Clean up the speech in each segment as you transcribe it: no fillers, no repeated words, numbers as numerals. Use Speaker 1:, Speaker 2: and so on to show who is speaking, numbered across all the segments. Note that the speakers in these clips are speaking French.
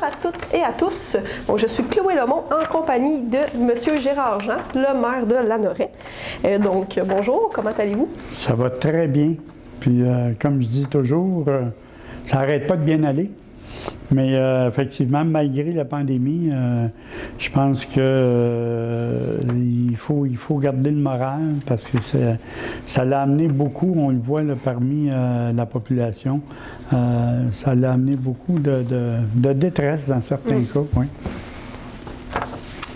Speaker 1: à toutes et à tous. Bon, je suis Chloé Lemont en compagnie de M. Gérard Jean, le maire de Lanoraie. Donc, bonjour, comment allez-vous?
Speaker 2: Ça va très bien. Puis, comme je dis toujours, ça n'arrête pas de bien aller. Mais effectivement, malgré la pandémie, je pense que il faut garder le moral parce que ça l'a amené beaucoup, on le voit là, parmi la population, ça l'a amené beaucoup de détresse dans certains cas. Oui.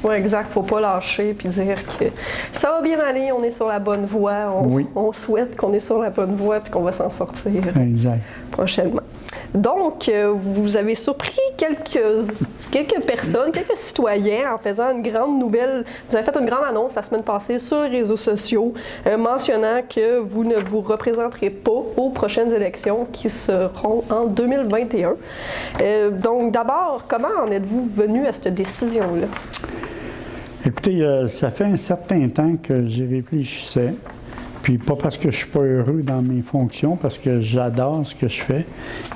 Speaker 1: Oui, exact. Il ne faut pas lâcher puis dire que ça va bien aller, on est sur la bonne voie. On souhaite qu'on est sur la bonne voie puis qu'on va s'en sortir prochainement. Donc, vous avez surpris quelques personnes, quelques citoyens en faisant une grande nouvelle. Vous avez fait une grande annonce la semaine passée sur les réseaux sociaux mentionnant que vous ne vous représenterez pas aux prochaines élections qui seront en 2021. Donc, d'abord, comment en êtes-vous venu à cette décision-là?
Speaker 2: Écoutez, ça fait un certain temps que j'y réfléchissais. Puis pas parce que je suis pas heureux dans mes fonctions, parce que j'adore ce que je fais.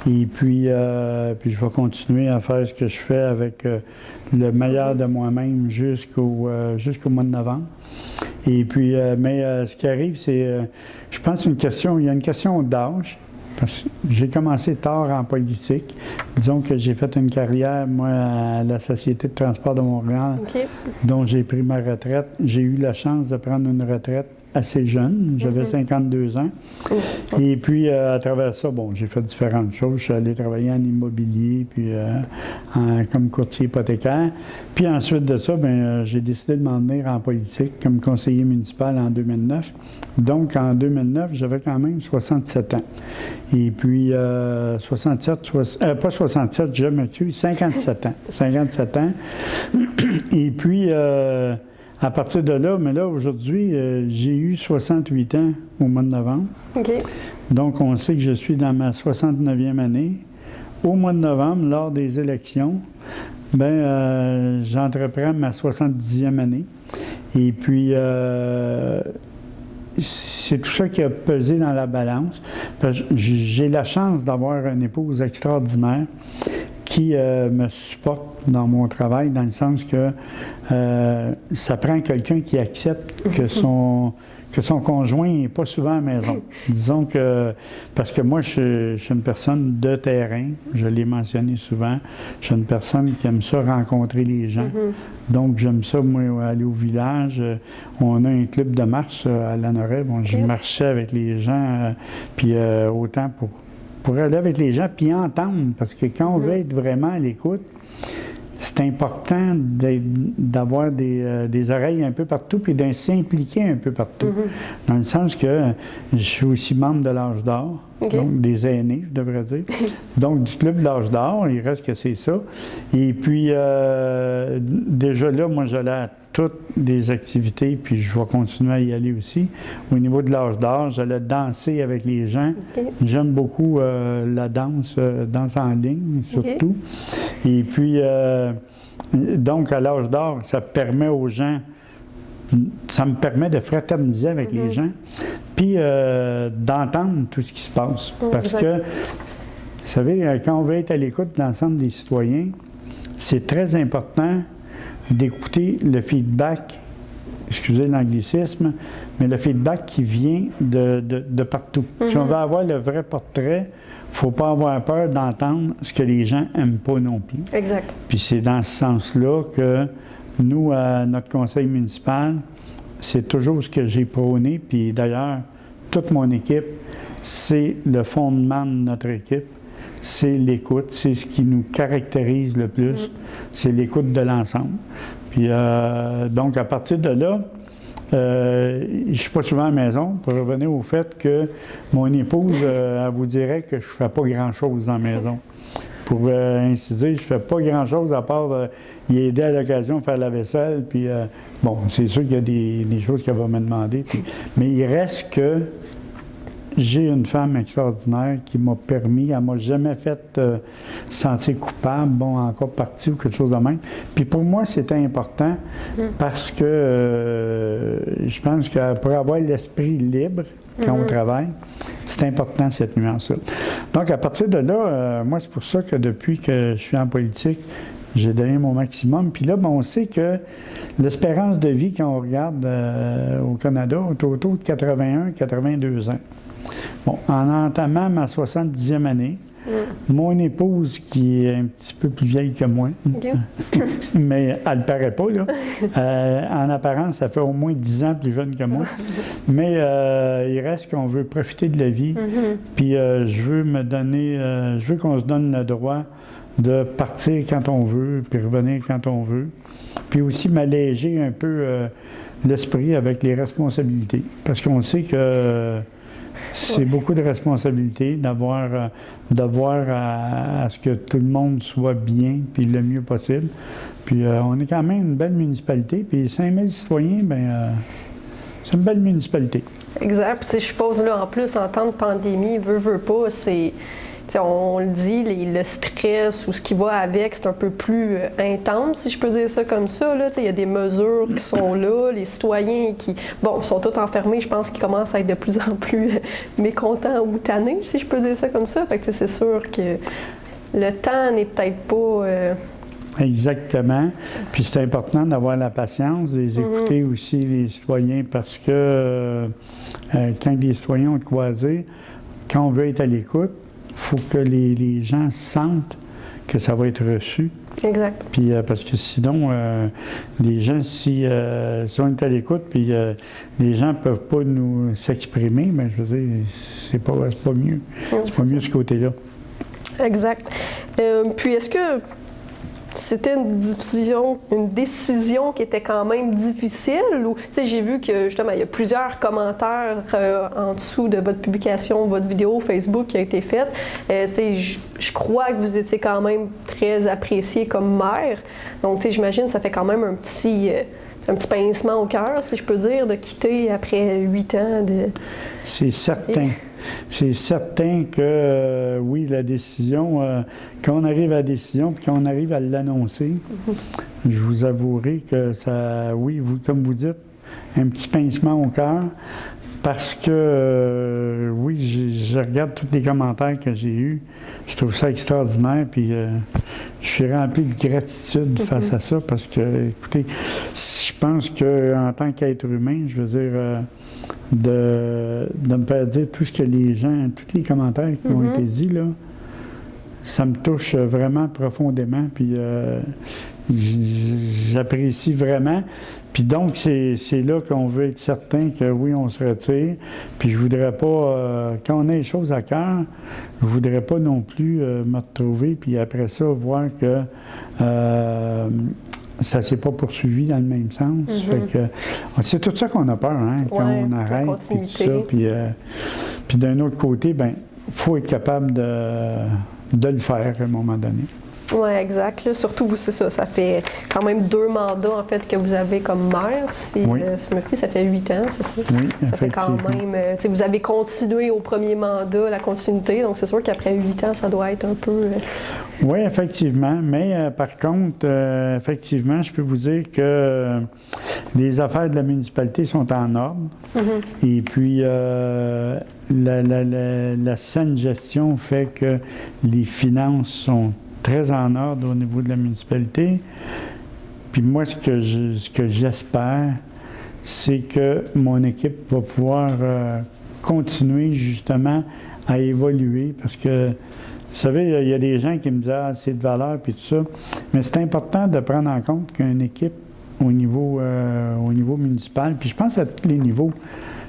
Speaker 2: Et puis je vais continuer à faire ce que je fais avec le meilleur de moi-même jusqu'au mois de novembre. Et puis, mais ce qui arrive, c'est, je pense, il y a une question d'âge. Parce que j'ai commencé tard en politique. Disons que j'ai fait une carrière, moi, à la Société de transport de Montréal, dont j'ai pris ma retraite. J'ai eu la chance de prendre une retraite assez jeune, j'avais 52 ans. Et puis, à travers ça, bon, j'ai fait différentes choses. Je suis allé travailler en immobilier, puis comme courtier hypothécaire. Puis ensuite de ça, j'ai décidé de m'en venir en politique comme conseiller municipal en 2009. Donc, en 2009, j'avais quand même 67 ans. Et puis, pas 67, je m'excuse, 57 ans. 57 ans. Et puis, à partir de là, mais là, aujourd'hui, j'ai eu 68 ans au mois de novembre. Donc, on sait que je suis dans ma 69e année. Au mois de novembre, lors des élections, j'entreprends ma 70e année. Et puis, c'est tout ça qui a pesé dans la balance. J'ai la chance d'avoir une épouse extraordinaire qui me supporte dans mon travail, dans le sens que ça prend quelqu'un qui accepte que son conjoint n'est pas souvent à la maison. Disons que, parce que moi, je suis une personne de terrain, je l'ai mentionné souvent, je suis une personne qui aime ça rencontrer les gens. Donc, j'aime ça, moi, aller au village. On a un club de marche à Lanoraie. Bon, je marchais avec les gens, puis autant pour aller avec les gens, puis entendre, parce que quand on veut être vraiment à l'écoute, c'est important d'avoir des oreilles un peu partout, puis de s'impliquer un peu partout. Dans le sens que je suis aussi membre de l'âge d'or, donc des aînés, je devrais dire. Donc, du club de l'âge d'or, il reste que c'est ça. Et puis, déjà là, moi, j'allais à toutes des activités, puis je vais continuer à y aller aussi. Au niveau de l'âge d'or, j'allais danser avec les gens. J'aime beaucoup la danse en ligne, surtout. Et puis, donc, à l'âge d'or, ça permet aux gens, ça me permet de fraterniser avec les gens, puis d'entendre tout ce qui se passe. Parce que, vous savez, quand on veut être à l'écoute de l'ensemble des citoyens, c'est très important d'écouter le feedback, excusez l'anglicisme, mais le feedback qui vient de partout. Si on veut avoir le vrai portrait, il ne faut pas avoir peur d'entendre ce que les gens n'aiment pas non plus.
Speaker 1: Exact.
Speaker 2: Puis c'est dans ce sens-là que nous, à notre conseil municipal, c'est toujours ce que j'ai prôné. Puis d'ailleurs, toute mon équipe, c'est le fondement de notre équipe. C'est l'écoute, c'est ce qui nous caractérise le plus, c'est l'écoute de l'ensemble. Puis donc, à partir de là, je ne suis pas souvent à la maison, pour revenir au fait que mon épouse, elle vous dirait que je ne fais pas grand-chose dans la maison. Pour ainsi dire, je ne fais pas grand-chose à part y aider à l'occasion à faire la vaisselle. Puis, bon, c'est sûr qu'il y a des choses qu'elle va me demander. Puis, mais il reste que j'ai une femme extraordinaire qui m'a permis, elle ne m'a jamais fait sentir coupable, bon, encore partie ou quelque chose de même. Puis pour moi, c'était important parce que je pense que pour avoir l'esprit libre quand on travaille, C'est important, cette nuance-là. Donc, à partir de là, moi, c'est pour ça que depuis que je suis en politique, j'ai donné mon maximum. Puis là, ben, on sait que l'espérance de vie, quand on regarde au Canada, est autour de 81-82 ans. Bon, en entamant ma 70e année, mon épouse, qui est un petit peu plus vieille que moi, mais elle ne le paraît pas, là. En apparence, ça fait au moins 10 ans plus jeune que moi. Mais il reste qu'on veut profiter de la vie. Puis je veux qu'on se donne le droit de partir quand on veut, puis revenir quand on veut. Puis aussi m'alléger un peu l'esprit avec les responsabilités. Parce qu'on sait que c'est beaucoup de responsabilités d'avoir à ce que tout le monde soit bien, puis le mieux possible. Puis on est quand même une belle municipalité, puis 5000 citoyens, bien, c'est une belle municipalité.
Speaker 1: Exact. Puis je suppose, là, en plus, en temps de pandémie, veut pas, c'est... T'sais, on le dit, le stress ou ce qui va avec, c'est un peu plus intense, si je peux dire ça comme ça. Il y a des mesures qui sont là, les citoyens qui, bon, sont tous enfermés, je pense qu'ils commencent à être de plus en plus mécontents ou tannés, si je peux dire ça comme ça. Fait que c'est sûr que le temps n'est peut-être pas...
Speaker 2: Exactement. Puis c'est important d'avoir la patience, de les écouter aussi, les citoyens, parce que quand les citoyens ont de quoi dire, quand on veut être à l'écoute, il faut que les gens sentent que ça va être reçu.
Speaker 1: Exact.
Speaker 2: Puis parce que sinon, les gens, si on est à l'écoute, puis les gens ne peuvent pas nous s'exprimer, bien, je veux dire, c'est pas mieux. C'est pas mieux ce côté-là.
Speaker 1: Exact. Puis est-ce que c'était une décision qui était quand même difficile? Ou, tu sais, j'ai vu que, justement, il y a plusieurs commentaires en dessous de votre publication, votre vidéo Facebook qui a été faite. Tu sais, je crois que vous étiez quand même très apprécié comme maire. Donc, tu sais, j'imagine que ça fait quand même un petit pincement au cœur, si je peux dire, de quitter après 8 ans de...
Speaker 2: C'est certain. C'est certain que, oui, la décision, quand on arrive à la décision, puis quand on arrive à l'annoncer, je vous avouerai que ça, oui, comme vous dites, un petit pincement au cœur, parce que, oui, je regarde tous les commentaires que j'ai eus, je trouve ça extraordinaire, puis je suis rempli de gratitude face à ça, parce que, écoutez, je pense qu'en tant qu'être humain, je veux dire... de me faire dire tout ce que les gens, tous les commentaires qui ont été dits, là, ça me touche vraiment profondément, puis j'apprécie vraiment. Puis donc, c'est là qu'on veut être certain que oui, on se retire. Puis je voudrais pas, quand on a les choses à cœur, je voudrais pas non plus me retrouver, puis après ça, voir que ça ne s'est pas poursuivi dans le même sens. Fait que, c'est tout ça qu'on a peur, hein, quand on arrête, puis tout ça. Puis d'un autre côté, bien, il faut être capable de le faire à un moment donné.
Speaker 1: Oui, exact. Là, surtout, c'est ça. Ça fait quand même 2 mandats, en fait, que vous avez comme maire. Si je me fie, ça fait 8 ans, c'est ça?
Speaker 2: Oui,
Speaker 1: ça fait quand même... vous avez continué au premier mandat, la continuité. Donc, c'est sûr qu'après 8 ans, ça doit être un peu...
Speaker 2: Oui, effectivement. Mais par contre, effectivement, je peux vous dire que les affaires de la municipalité sont en ordre. Et puis, la saine gestion fait que les finances sont très en ordre au niveau de la municipalité. Puis moi, ce que j'espère, c'est que mon équipe va pouvoir continuer justement à évoluer, parce que, vous savez, il y a des gens qui me disent « Ah, c'est de valeur » puis tout ça, mais c'est important de prendre en compte qu'une équipe au niveau municipal, puis je pense à tous les niveaux,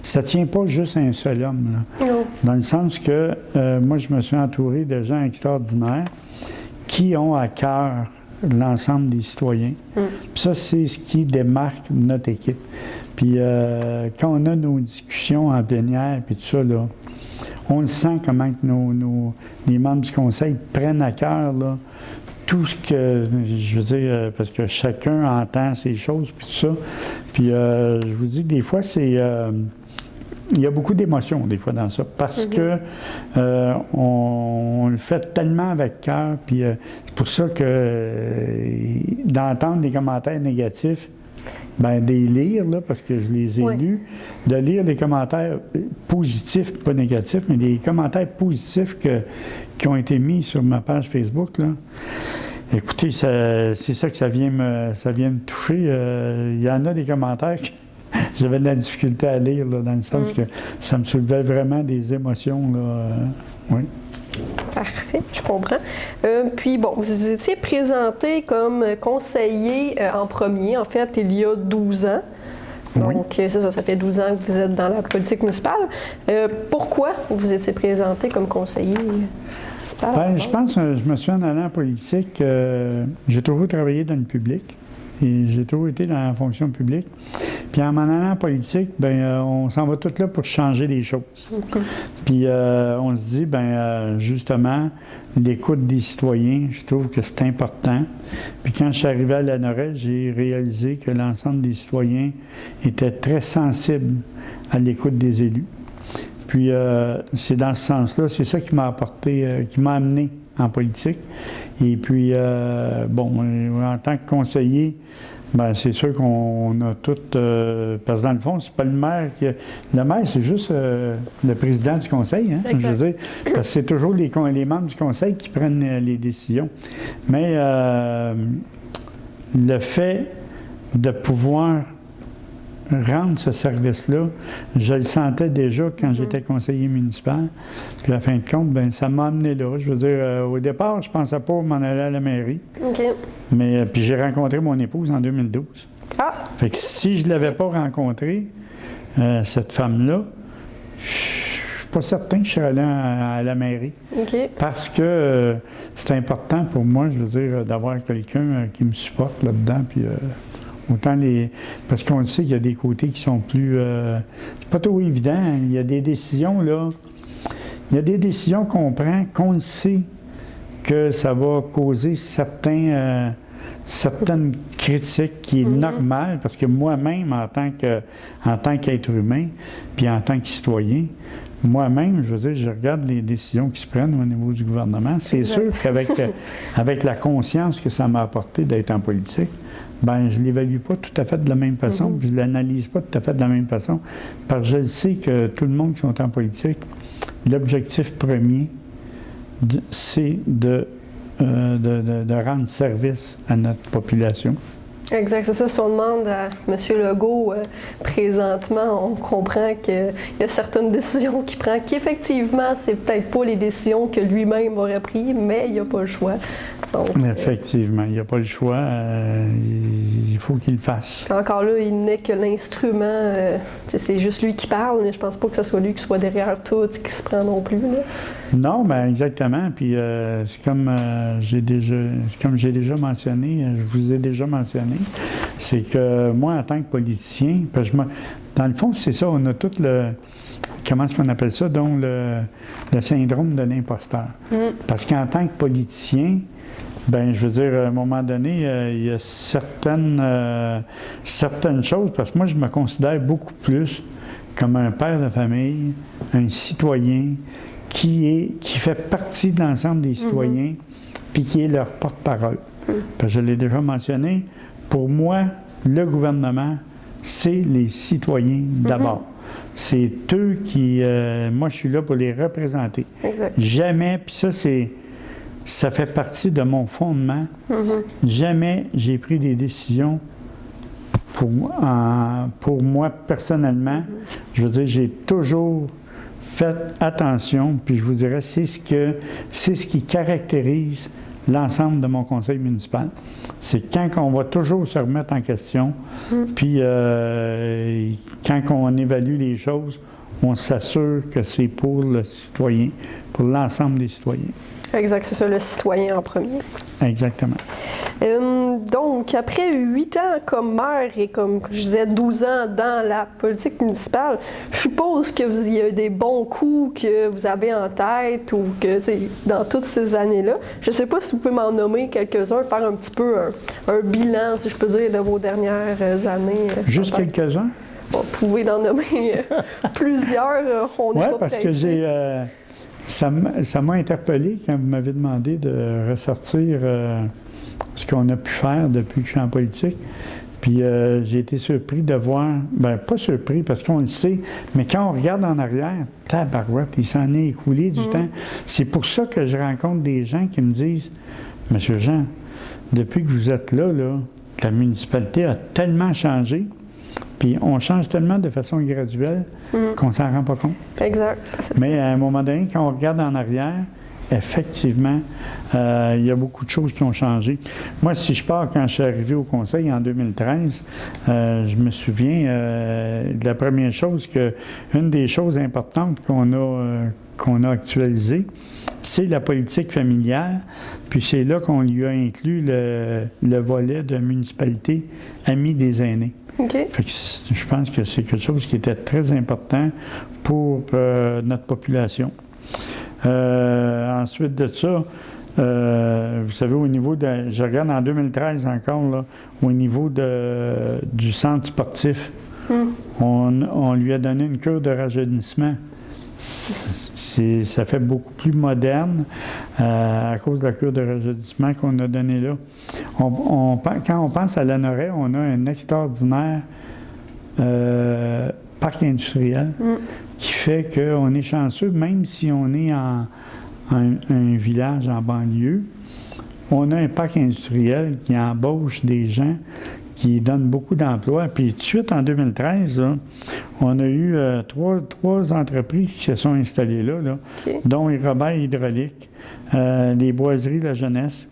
Speaker 2: ça ne tient pas juste à un seul homme, là. Dans le sens que moi, je me suis entouré de gens extraordinaires qui ont à cœur l'ensemble des citoyens. Puis ça, c'est ce qui démarque notre équipe. Puis quand on a nos discussions en plénière, puis tout ça, là, on le sent comment que les membres du conseil prennent à cœur là, tout ce que, je veux dire, parce que chacun entend ces choses, puis tout ça. Puis je vous dis, des fois, c'est... il y a beaucoup d'émotions, des fois, dans ça, parce que on le fait tellement avec cœur, puis c'est pour ça que d'entendre des commentaires négatifs, Bien, de les lire, là, parce que je les ai lus, de lire les commentaires positifs, pas négatifs, mais des commentaires positifs qui ont été mis sur ma page Facebook, là. Écoutez, c'est ça que ça vient me toucher. Il y en a des commentaires que j'avais de la difficulté à lire, là, dans le sens que ça me soulevait vraiment des émotions, là. Oui.
Speaker 1: Parfait, je comprends. Puis, bon, vous étiez présenté comme conseiller en premier, en fait, il y a 12 ans. Donc, c'est ça, ça fait 12 ans que vous êtes dans la politique municipale. Pourquoi vous étiez présenté comme conseiller municipal?
Speaker 2: Bien, je pense que je me suis en allant en politique, j'ai toujours travaillé dans le public. Et j'ai toujours été dans la fonction publique. Puis en m'en allant en politique, bien, on s'en va tout là pour changer les choses. Puis on se dit, bien, justement, l'écoute des citoyens, je trouve que c'est important. Puis quand je suis arrivé à la Norelle, j'ai réalisé que l'ensemble des citoyens étaient très sensibles à l'écoute des élus. Puis c'est dans ce sens-là, c'est ça qui m'a apporté, qui m'a amené en politique. Et puis, en tant que conseiller, bien, c'est sûr qu'on a tout... parce que dans le fond, c'est pas le maire qui... Le maire, c'est juste le président du conseil, hein, je veux dire. Parce que c'est toujours les membres du conseil qui prennent les décisions. Mais le fait de pouvoir rendre ce service-là, je le sentais déjà quand j'étais conseiller municipal. Puis à fin de compte, bien, ça m'a amené là. Je veux dire, au départ, je ne pensais pas m'en aller à la mairie. Mais puis j'ai rencontré mon épouse en 2012. Fait que si je ne l'avais pas rencontrée, cette femme-là, je ne suis pas certain que je serais allé à la mairie. Parce que c'est important pour moi, je veux dire, d'avoir quelqu'un qui me supporte là-dedans. Puis, autant parce qu'on le sait qu'il y a des côtés qui sont plus... c'est pas trop évident. Hein. Il y a des décisions, là... Il y a des décisions qu'on prend, qu'on le sait que ça va causer certaines critiques qui est normale, parce que moi-même, en tant qu'être humain, puis en tant que citoyen, moi-même, je veux dire, je regarde les décisions qui se prennent au niveau du gouvernement. C'est sûr qu'avec la conscience que ça m'a apporté d'être en politique, bien, je ne l'évalue pas tout à fait de la même façon, puis je ne l'analyse pas tout à fait de la même façon, parce que je sais que tout le monde qui est en politique, l'objectif premier, c'est de rendre service à notre population.
Speaker 1: Exact, c'est ça. Si on demande à M. Legault, présentement, on comprend qu'il y a certaines décisions qu'il prend, qui effectivement, c'est peut-être pas les décisions que lui-même aurait prises, mais il n'y a pas le choix. Donc,
Speaker 2: effectivement, il n'y a pas le choix. Il faut qu'il le fasse.
Speaker 1: Encore là, il n'est que l'instrument. C'est juste lui qui parle, mais je pense pas que ce soit lui qui soit derrière tout ce qui se prend non plus. Là.
Speaker 2: Non, bien exactement. Puis c'est comme j'ai déjà mentionné, je vous ai déjà mentionné, c'est que moi, en tant que politicien, parce que dans le fond, c'est ça, on a tout le... Comment est-ce qu'on appelle ça? Donc, le syndrome de l'imposteur. Parce qu'en tant que politicien, bien, je veux dire, à un moment donné, il y a certaines choses, parce que moi, je me considère beaucoup plus comme un père de famille, un citoyen qui fait partie de l'ensemble des citoyens, puis qui est leur porte-parole. Parce que je l'ai déjà mentionné, pour moi, le gouvernement, c'est les citoyens d'abord. C'est eux qui... moi, je suis là pour les représenter. Jamais, puis ça fait partie de mon fondement, jamais j'ai pris des décisions pour moi personnellement. Je veux dire, j'ai toujours fait attention, puis je vous dirais, c'est ce qui caractérise l'ensemble de mon conseil municipal. C'est quand on va toujours se remettre en question, puis quand on évalue les choses, on s'assure que c'est pour le citoyen, pour l'ensemble des citoyens.
Speaker 1: Exact, c'est ça, le citoyen en premier.
Speaker 2: Exactement.
Speaker 1: Donc, après 8 ans comme maire et comme je disais 12 ans dans la politique municipale, je suppose qu'il y a des bons coups que vous avez en tête ou que, dans toutes ces années-là. Je ne sais pas si vous pouvez m'en nommer quelques-uns, faire un petit peu un bilan, si je peux dire, de vos dernières années.
Speaker 2: Juste quelques-uns?
Speaker 1: Bon, vous pouvez en nommer plusieurs.
Speaker 2: Oui, parce que ça m'a interpellé quand vous m'avez demandé de ressortir ce qu'on a pu faire depuis que je suis en politique. Puis Puis j'ai été surpris de voir, pas surpris parce qu'on le sait, mais quand on regarde en arrière, tabarouette, il s'en est écoulé du temps. C'est pour ça que je rencontre des gens qui me disent, « Monsieur Jean, depuis que vous êtes là, la municipalité a tellement changé, puis on change tellement de façon graduelle qu'on ne s'en rend pas compte. »
Speaker 1: Exact.
Speaker 2: Mais à un moment donné, quand on regarde en arrière, effectivement, il y a beaucoup de choses qui ont changé. Moi, si je pars quand je suis arrivé au Conseil en 2013, je me souviens de la première chose une des choses importantes qu'on a actualisées, c'est la politique familiale, puis c'est là qu'on lui a inclus le volet de municipalité Amis des aînés.
Speaker 1: Okay.
Speaker 2: Fait que je pense que c'est quelque chose qui était très important pour notre population. Ensuite de ça, vous savez, au niveau je regarde en 2013 encore, là, au niveau du centre sportif, on lui a donné une cure de rajeunissement. Ça fait beaucoup plus moderne à cause de la cure de rajeunissement qu'on a donnée là. Quand on pense à Lanoraie, on a un extraordinaire parc industriel qui fait qu'on est chanceux, même si on est un village en banlieue, on a un parc industriel qui embauche des gens, qui donne beaucoup d'emplois. Puis tout de suite, en 2013, là, on a eu trois entreprises qui se sont installées là,
Speaker 1: Okay.
Speaker 2: dont Robert Hydraulique, les Boiseries La Jeunesse.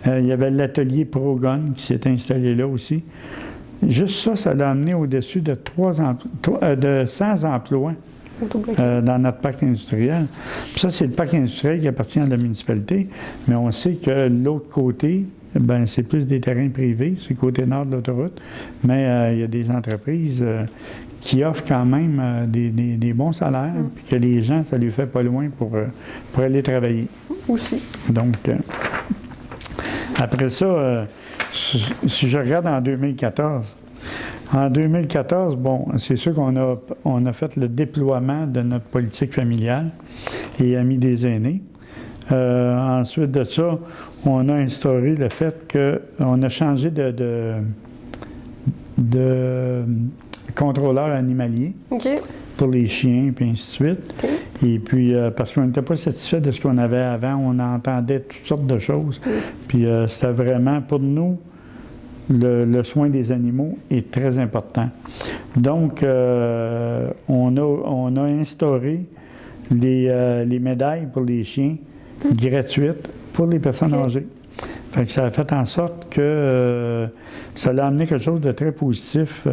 Speaker 2: Il y avait l'atelier Progon qui s'est installé là aussi. Juste ça l'a amené au-dessus de 100 emplois dans notre parc industriel. Puis ça, c'est le parc industriel qui appartient à la municipalité, mais on sait que l'autre côté, c'est plus des terrains privés, c'est le côté nord de l'autoroute, mais il y a des entreprises qui offrent quand même des bons salaires, puis que les gens, ça les fait pas loin pour aller travailler. Aussi. Donc, après ça, si je regarde en 2014, c'est sûr qu'on a fait le déploiement de notre politique familiale et Amis des aînés. Ensuite de ça, on a instauré le fait qu'on a changé de contrôleur animalier pour les chiens, puis ainsi de suite. Et puis, parce qu'on n'était pas satisfait de ce qu'on avait avant, on entendait toutes sortes de choses. Puis, c'était vraiment, pour nous, le soin des animaux est très important. Donc, on a instauré les médailles pour les chiens gratuites pour les personnes âgées. Fait que ça a fait en sorte que ça l'a amené quelque chose de très positif.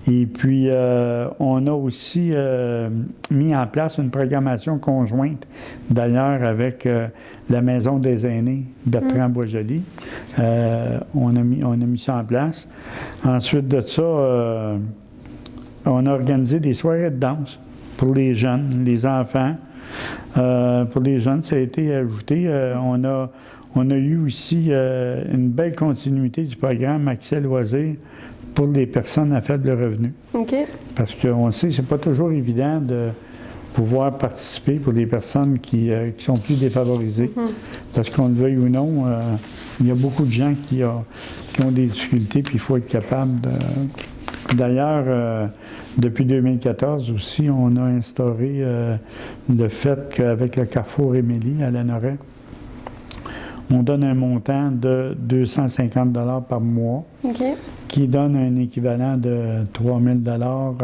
Speaker 2: Et puis, on a aussi mis en place une programmation conjointe, d'ailleurs, avec la Maison des aînés Bertrand-Boisjoli. On a mis ça en place. Ensuite de ça, on a organisé des soirées de danse pour les jeunes, les enfants. Pour les jeunes, ça a été ajouté. On a eu aussi une belle continuité du programme Accès Loisirs pour les personnes à faible revenu. Parce qu'on sait que ce n'est pas toujours évident de pouvoir participer pour les personnes qui sont plus défavorisées. Parce qu'on le veuille ou non, il y a beaucoup de gens qui ont des difficultés, puis il faut être capable de... D'ailleurs, depuis 2014 aussi, on a instauré le fait qu'avec le Carrefour Émilie à Lanoraie, on donne un montant de 250 $ par mois, qui donne un équivalent de 3 000 $,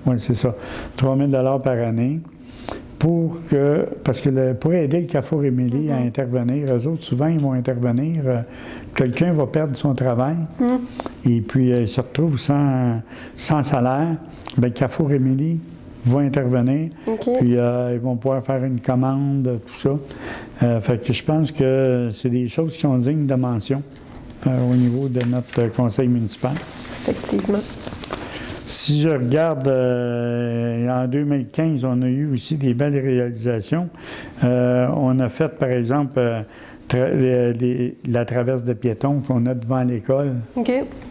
Speaker 2: oui, c'est ça, 3 000 $ par année, parce que pour aider le Carrefour Émilie à intervenir, eux autres, souvent, ils vont intervenir, quelqu'un va perdre son travail, et puis il se retrouve sans salaire, bien, le Carrefour Émilie va intervenir, puis ils vont pouvoir faire une commande, tout ça. Fait que je pense que c'est des choses qui sont dignes de mention au niveau de notre conseil municipal.
Speaker 1: Effectivement.
Speaker 2: Si je regarde, en 2015, on a eu aussi des belles réalisations. On a fait, par exemple, la traverse de piétons qu'on a devant l'école.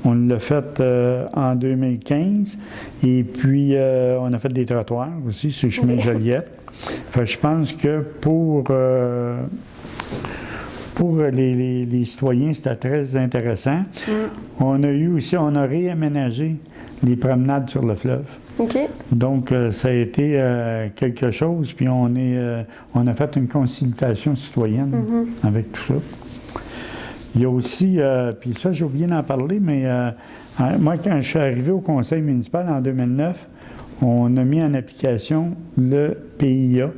Speaker 2: On l'a fait en 2015. Et puis, on a fait des trottoirs aussi sur le chemin Joliette. Fait que je pense que pour les citoyens, c'était très intéressant. On a réaménagé les promenades sur le fleuve.
Speaker 1: Okay.
Speaker 2: Donc, ça a été quelque chose, puis on a fait une consultation citoyenne avec tout ça. Il y a aussi, puis ça, j'ai oublié d'en parler, mais moi, quand je suis arrivé au conseil municipal en 2009, on a mis en application le PIA,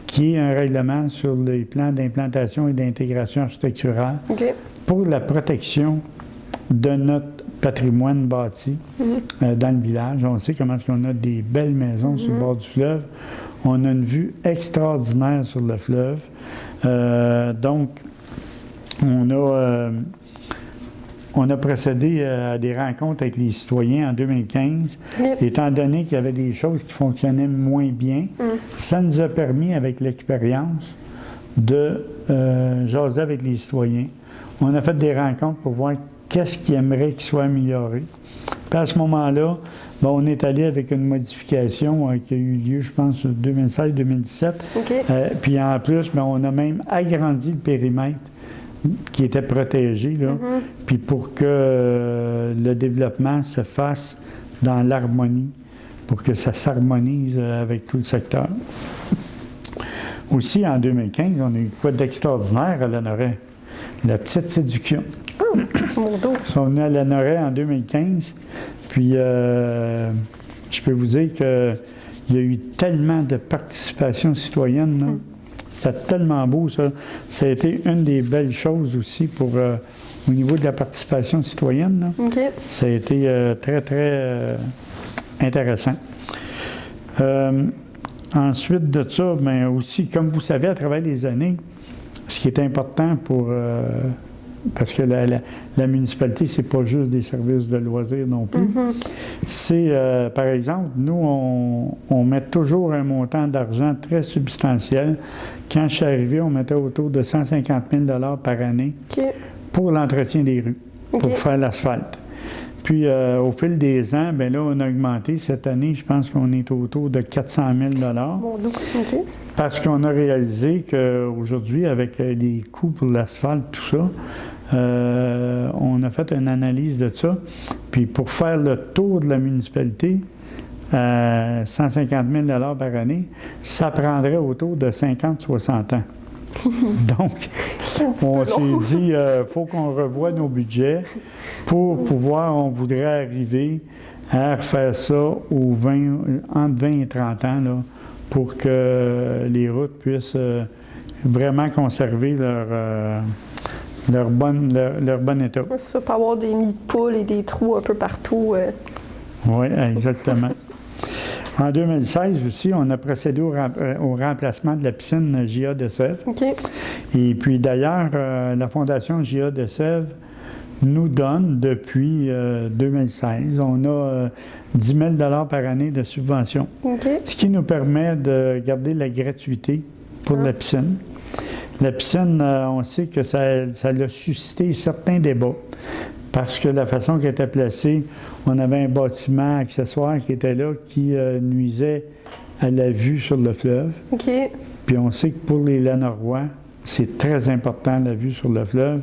Speaker 2: qui est un règlement sur les plans d'implantation et d'intégration architecturale pour la protection de notre patrimoine bâti dans le village. On sait comment on a des belles maisons sur le bord du fleuve. On a une vue extraordinaire sur le fleuve. Donc, on a procédé à des rencontres avec les citoyens en 2015, étant donné qu'il y avait des choses qui fonctionnaient moins bien. Ça nous a permis, avec l'expérience, de jaser avec les citoyens. On a fait des rencontres pour voir qu'est-ce qu'ils aimeraient qu'il soit amélioré. Puis à ce moment-là, on est allé avec une modification qui a eu lieu, je pense, en 2016-2017. Puis en plus, on a même agrandi le périmètre qui était protégé, là, puis pour que le développement se fasse dans l'harmonie, pour que ça s'harmonise avec tout le secteur. Aussi, en 2015, on a eu quoi d'extraordinaire à Lanoraie? La petite séduction.
Speaker 1: Mon dos.
Speaker 2: Ils sont venus à Lanoraie en 2015, puis je peux vous dire qu'il y a eu tellement de participation citoyenne, là. C'était tellement beau, ça. Ça a été une des belles choses aussi au niveau de la participation citoyenne. Là. Ça a été très, très intéressant. Ensuite de ça, aussi, comme vous savez, à travers les années, ce qui est important parce que la municipalité, c'est pas juste des services de loisirs non plus. C'est, par exemple, nous, on met toujours un montant d'argent très substantiel. Quand je suis arrivé, on mettait autour de 150 000 $ par année pour l'entretien des rues, pour faire l'asphalte. Puis, au fil des ans, là, on a augmenté. Cette année, je pense qu'on est autour de 400 000 $. Parce qu'on a réalisé qu'aujourd'hui, avec les coûts pour l'asphalte, tout ça, on a fait une analyse de ça. Puis, pour faire le tour de la municipalité, 150 000 $ par année, ça prendrait autour de 50-60 ans. Donc, on s'est dit, faut qu'on revoie nos budgets pour pouvoir, on voudrait arriver à refaire ça entre 20 et 30 ans, là, pour que les routes puissent vraiment conserver leur bon état.
Speaker 1: Ça peut avoir des nids de poules et des trous un peu partout.
Speaker 2: Oui, exactement. En 2016 aussi, on a procédé au remplacement de la piscine J.A. de Sèvres. Et puis d'ailleurs, la Fondation J.A. de Sèvres nous donne depuis 2016, on a 10 000 $ par année de subvention. Ce qui nous permet de garder la gratuité pour la piscine. La piscine, on sait que ça a suscité certains débats. Parce que la façon qu'elle était placée, on avait un bâtiment accessoire qui était là qui nuisait à la vue sur le fleuve. Puis on sait que pour les Lanorois, c'est très important la vue sur le fleuve.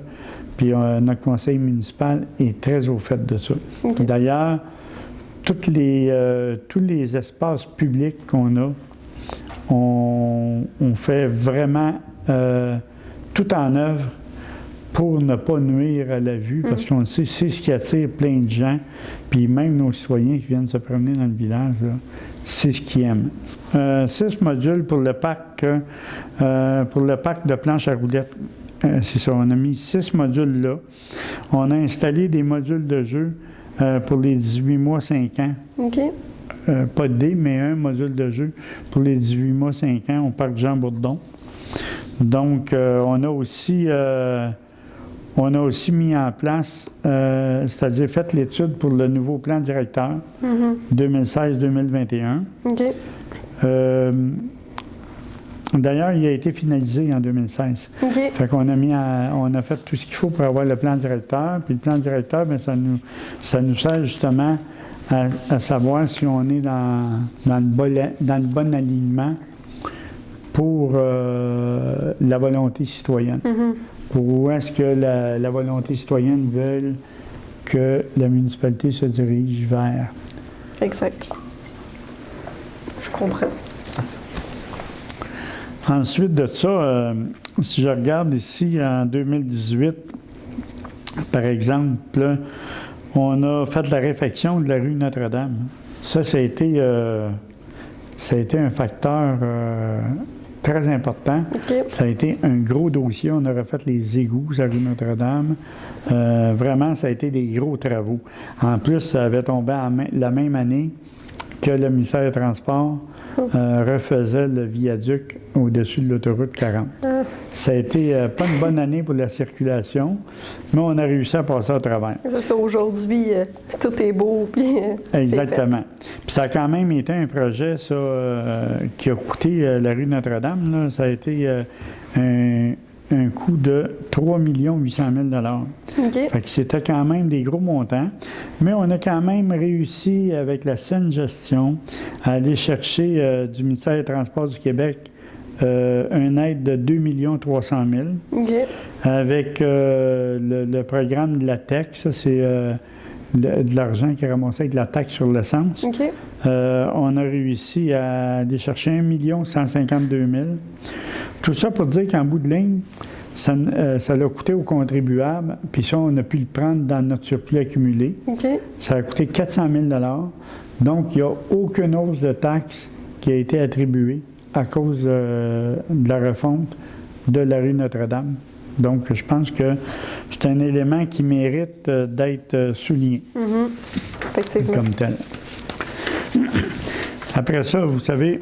Speaker 2: Puis notre conseil municipal est très au fait de ça. D'ailleurs, tous les espaces publics qu'on a, on fait vraiment tout en œuvre pour ne pas nuire à la vue, parce qu'on sait, c'est ce qui attire plein de gens, puis même nos citoyens qui viennent se promener dans le village, c'est ce qu'ils aiment. 6 modules pour le parc de planche à roulettes. C'est ça, on a mis 6 modules là. On a installé des modules de jeu pour les 18 mois, 5 ans. Pas de dés, mais un module de jeu pour les 18 mois, 5 ans au parc Jean-Bourdon. Donc, on a aussi mis en place, c'est-à-dire fait l'étude pour le nouveau plan directeur 2016-2021. D'ailleurs, il a été finalisé en 2016. Fait qu'on on a fait tout ce qu'il faut pour avoir le plan directeur. Puis le plan directeur, bien, ça nous sert justement à savoir si on est dans le bon alignement pour la volonté citoyenne. où est-ce que la volonté citoyenne veut que la municipalité se dirige vers.
Speaker 1: Exact. Je comprends.
Speaker 2: Ensuite de ça, si je regarde ici en 2018, par exemple, là, on a fait la réfection de la rue Notre-Dame. Ça a été un facteur très important.
Speaker 1: Okay.
Speaker 2: Ça a été un gros dossier. On a refait les égouts à la rue Notre-Dame. Vraiment, ça a été des gros travaux. En plus, ça avait tombé la même année que le ministère des Transports refaisait le viaduc au-dessus de l'autoroute 40. Ça a été pas une bonne année pour la circulation, mais on a réussi à passer au travers.
Speaker 1: C'est ça, aujourd'hui, tout est beau. Puis,
Speaker 2: exactement. Puis ça a quand même été un projet, ça, qui a coûté la rue Notre-Dame. Là. Ça a été un coût de 3 800 000
Speaker 1: Okay.
Speaker 2: Fait que c'était quand même des gros montants, mais on a quand même réussi, avec la saine gestion, à aller chercher du ministère des Transports du Québec une aide de 2 300 000
Speaker 1: Okay.
Speaker 2: avec le programme de la TEC. Ça, c'est de l'argent qui est ramassé avec la taxe sur l'essence.
Speaker 1: Okay.
Speaker 2: On a réussi à aller chercher 1 152 000. Tout ça pour dire qu'en bout de ligne, ça l'a coûté aux contribuables, puis ça, on a pu le prendre dans notre surplus accumulé.
Speaker 1: Okay.
Speaker 2: Ça a coûté 400 000 $. Donc, il n'y a aucune hausse de taxe qui a été attribuée à cause de la refonte de la rue Notre-Dame. Donc, je pense que c'est un élément qui mérite d'être souligné
Speaker 1: Effectivement.
Speaker 2: comme tel. Après ça, vous savez,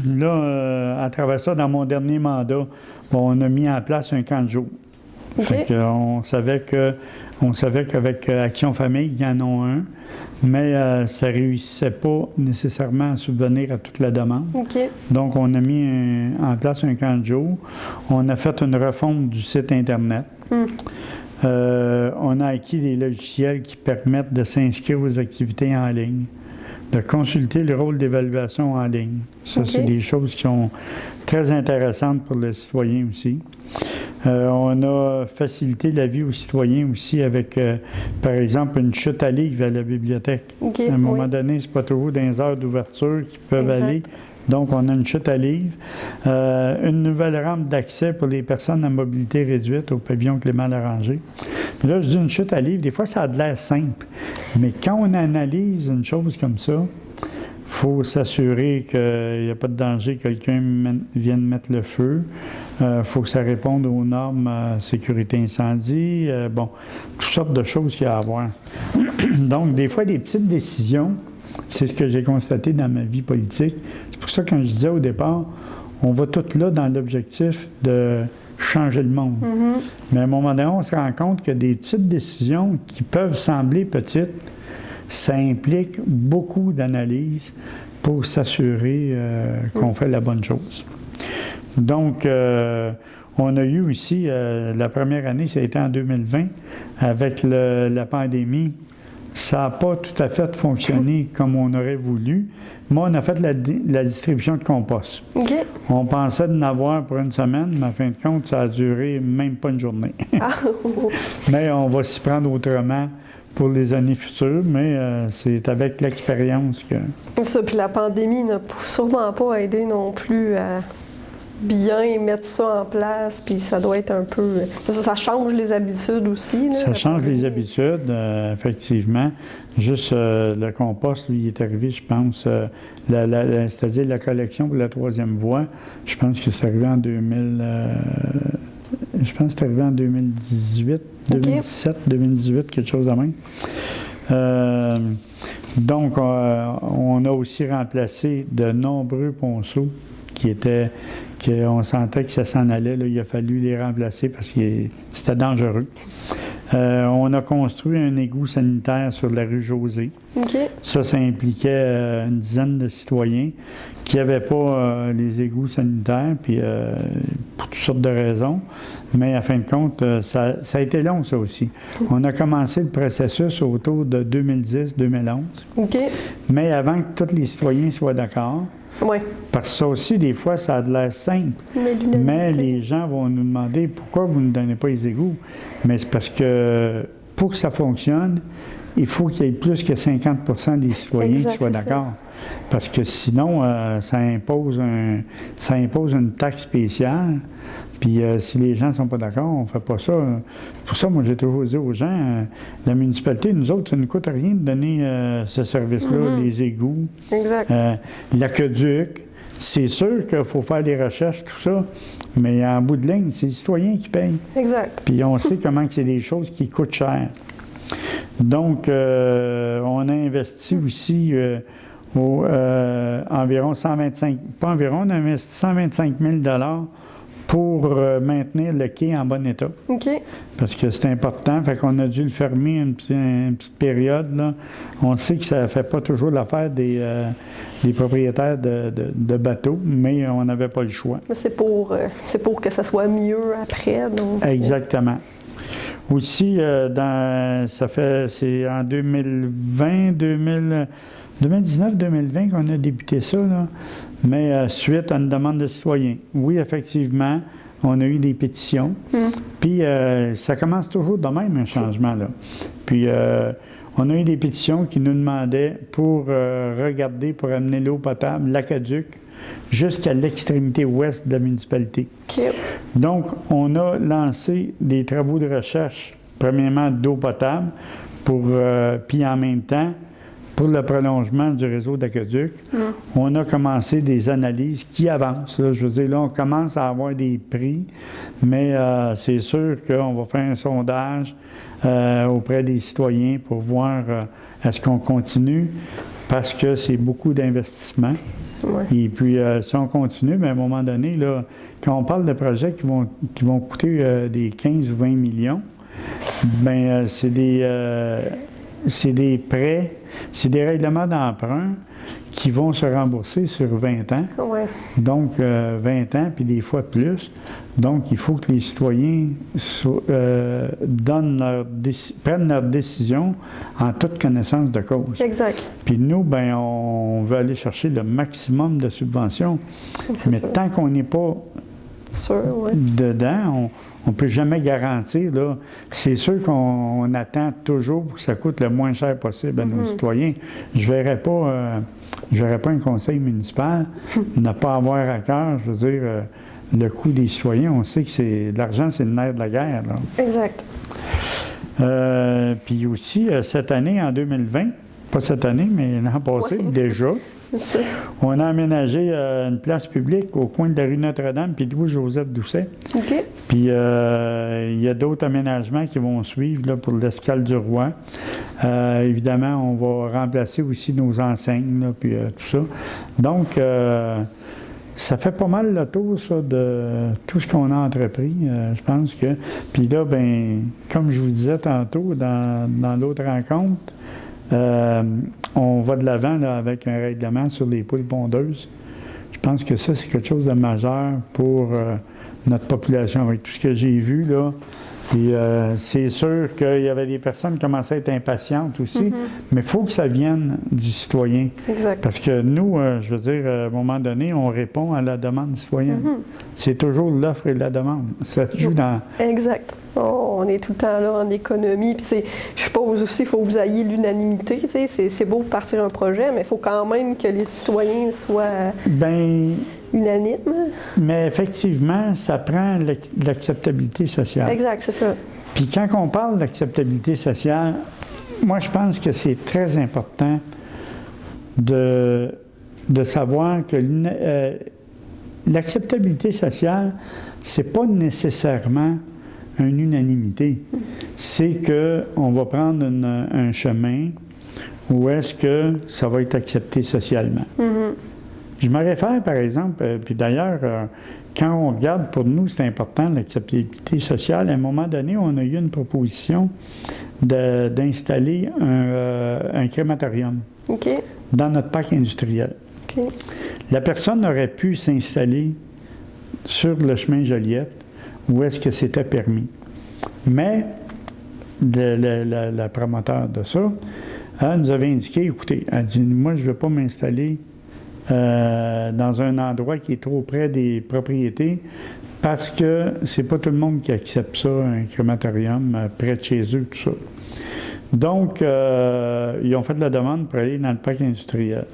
Speaker 2: là, à travers ça, dans mon dernier mandat, on a mis en place un camp de jour.
Speaker 1: Okay.
Speaker 2: On savait qu'avec Action Famille, il y en a un, mais ça ne réussissait pas nécessairement à subvenir à toute la demande.
Speaker 1: Okay.
Speaker 2: Donc, on a mis en place un camp de jour. On a fait une refonte du site Internet. On a acquis des logiciels qui permettent de s'inscrire aux activités en ligne, de consulter le rôle d'évaluation en ligne. Ça,
Speaker 1: Okay.
Speaker 2: c'est des choses qui sont très intéressantes pour les citoyens aussi. On a facilité la vie aux citoyens aussi avec, par exemple, une chute à livres à la bibliothèque.
Speaker 1: Okay.
Speaker 2: À un moment donné, c'est pas trop dans les heures d'ouverture qu'ils peuvent
Speaker 1: Exact.
Speaker 2: aller. Donc, on a une chute à livres. Une nouvelle rampe d'accès pour les personnes à mobilité réduite au pavillon Clément-Larranger. Là, je dis une chute à livres, des fois, ça a de l'air simple. Mais quand on analyse une chose comme ça, il faut s'assurer qu'il n'y a pas de danger que quelqu'un vienne mettre le feu. Il faut que ça réponde aux normes sécurité incendie. Bon, toutes sortes de choses qu'il y a à voir. Donc, des fois, des petites décisions, c'est ce que j'ai constaté dans ma vie politique. C'est pour ça que quand je disais au départ, on va tout là dans l'objectif de changer le monde. Mais à un moment donné, on se rend compte que des petites décisions qui peuvent sembler petites, ça implique beaucoup d'analyse pour s'assurer qu'on fait la bonne chose. Donc, on a eu aussi, la première année, ça a été en 2020, avec la pandémie. Ça n'a pas tout à fait fonctionné comme on aurait voulu, mais on a fait la distribution de compost.
Speaker 1: Okay.
Speaker 2: On pensait d'en avoir pour une semaine, mais en fin de compte, ça a duré même pas une journée. Mais on va s'y prendre autrement pour les années futures, mais c'est avec l'expérience que...
Speaker 1: Ça, puis la pandémie n'a sûrement pas aidé non plus à bien mettre ça en place, puis ça doit être un peu... Ça change les habitudes aussi. Là,
Speaker 2: ça change les habitudes, effectivement. Juste le compost, lui, il est arrivé, je pense, c'est-à-dire la collection pour la troisième voie, je pense que c'est arrivé en 2018, 2017, 2018, quelque chose de même. Donc, on a aussi remplacé de nombreux ponceaux qu'on sentait que ça s'en allait. Là, il a fallu les remplacer parce que c'était dangereux. On a construit un égout sanitaire sur la rue José.
Speaker 1: Okay.
Speaker 2: Ça impliquait une dizaine de citoyens qui n'avaient pas les égouts sanitaires, puis pour toutes sortes de raisons. Mais à fin de compte, ça a été long, ça aussi. On a commencé le processus autour de 2010-2011.
Speaker 1: Okay.
Speaker 2: Mais avant que tous les citoyens soient d'accord,
Speaker 1: Oui.
Speaker 2: Parce que ça aussi, des fois, ça a de l'air simple. Mais les gens vont nous demander pourquoi vous ne donnez pas les égouts. Mais c'est parce que pour que ça fonctionne, il faut qu'il y ait plus que 50% des citoyens qui soient d'accord. Parce que sinon, ça impose une taxe spéciale. Puis si les gens ne sont pas d'accord, on ne fait pas ça. Pour ça, moi, j'ai toujours dit aux gens, la municipalité, nous autres, ça ne nous coûte rien de donner ce service-là, les égouts, l'aqueduc. C'est sûr qu'il faut faire des recherches, tout ça, mais en bout de ligne, c'est les citoyens qui payent.
Speaker 1: Exact.
Speaker 2: Puis on sait comment c'est des choses qui coûtent cher. Donc, on a investi aussi environ 125 000 $ pour maintenir le quai en bon état.
Speaker 1: OK.
Speaker 2: Parce que c'est important. Fait qu'on a dû le fermer une petite période, là. On sait que ça ne fait pas toujours l'affaire des propriétaires de bateaux, mais on n'avait pas le choix.
Speaker 1: C'est pour que ça soit mieux après. Donc...
Speaker 2: Exactement. Aussi, c'est en 2019-2020 qu'on a débuté ça, là, mais suite à une demande de citoyens. Oui, effectivement, on a eu des pétitions, puis ça commence toujours de même, un changement, là. Puis on a eu des pétitions qui nous demandaient pour regarder, pour amener l'eau potable, l'aqueduc, jusqu'à l'extrémité ouest de la municipalité.
Speaker 1: Okay.
Speaker 2: Donc, on a lancé des travaux de recherche, premièrement d'eau potable, puis en même temps, pour le prolongement du réseau d'aqueduc. On a commencé des analyses qui avancent. Là, je veux dire, là, on commence à avoir des prix, mais c'est sûr qu'on va faire un sondage auprès des citoyens pour voir est-ce qu'on continue, parce que c'est beaucoup d'investissement. Ouais. Et puis, si on continue, bien, à un moment donné, là, quand on parle de projets qui vont coûter des 15 ou 20 millions, bien, c'est des prêts, c'est des règlements d'emprunt qui vont se rembourser sur 20 ans.
Speaker 1: Ouais.
Speaker 2: Donc, 20 ans, puis des fois plus. Donc, il faut que les citoyens prennent leurs décisions en toute connaissance de cause.
Speaker 1: Exact.
Speaker 2: Puis nous, bien, on veut aller chercher le maximum de subventions. Mais tant qu'on n'est pas dedans, on ne peut jamais garantir. Là. C'est sûr qu'on attend toujours pour que ça coûte le moins cher possible à nos citoyens. Je ne verrais pas un conseil municipal ne pas avoir à cœur, je veux dire, le coût des citoyens. On sait que l'argent, c'est le nerf de la guerre. Là.
Speaker 1: Exact.
Speaker 2: Puis aussi, cette année, en 2020, pas cette année, mais l'an passé, déjà, on a aménagé une place publique au coin de la rue Notre-Dame puis de Louis-Joseph Doucet.
Speaker 1: OK.
Speaker 2: Puis il y a d'autres aménagements qui vont suivre là, pour l'escale du Roi. Évidemment, on va remplacer aussi nos enseignes, là, puis tout ça. Donc, ça fait pas mal le tour, ça, de tout ce qu'on a entrepris, je pense que. Puis là, bien, comme je vous disais tantôt dans l'autre rencontre, on va de l'avant là, avec un règlement sur les poules pondeuses. Je pense que ça, c'est quelque chose de majeur pour notre population. Avec tout ce que j'ai vu, là, puis c'est sûr qu'il y avait des personnes qui commençaient à être impatientes aussi, mais il faut que ça vienne du citoyen.
Speaker 1: Exact.
Speaker 2: Parce que nous, je veux dire, à un moment donné, on répond à la demande citoyenne. C'est toujours l'offre et la demande. Ça joue dans...
Speaker 1: Exact. On est tout le temps là en économie. Puis je suppose aussi qu'il faut que vous ayez l'unanimité. C'est beau de partir un projet, mais il faut quand même que les citoyens soient unanimes.
Speaker 2: Mais effectivement, ça prend l'acceptabilité sociale.
Speaker 1: Exact, c'est ça.
Speaker 2: Puis quand on parle d'acceptabilité sociale, moi, je pense que c'est très important de savoir que l'acceptabilité sociale, c'est pas nécessairement une unanimité. C'est qu'on va prendre un chemin où est-ce que ça va être accepté socialement. Je me réfère, par exemple, puis d'ailleurs, quand on regarde, pour nous, c'est important, l'acceptabilité sociale. À un moment donné, on a eu une proposition d'installer un crématorium dans notre parc industriel.
Speaker 1: Okay.
Speaker 2: La personne aurait pu s'installer sur le chemin Joliette, où est-ce que c'était permis. Mais la promoteur de ça, elle nous avait indiqué, écoutez, elle dit, moi, je ne veux pas m'installer dans un endroit qui est trop près des propriétés, parce que c'est pas tout le monde qui accepte ça, un crématorium près de chez eux, tout ça. Donc, ils ont fait la demande pour aller dans le parc industriel.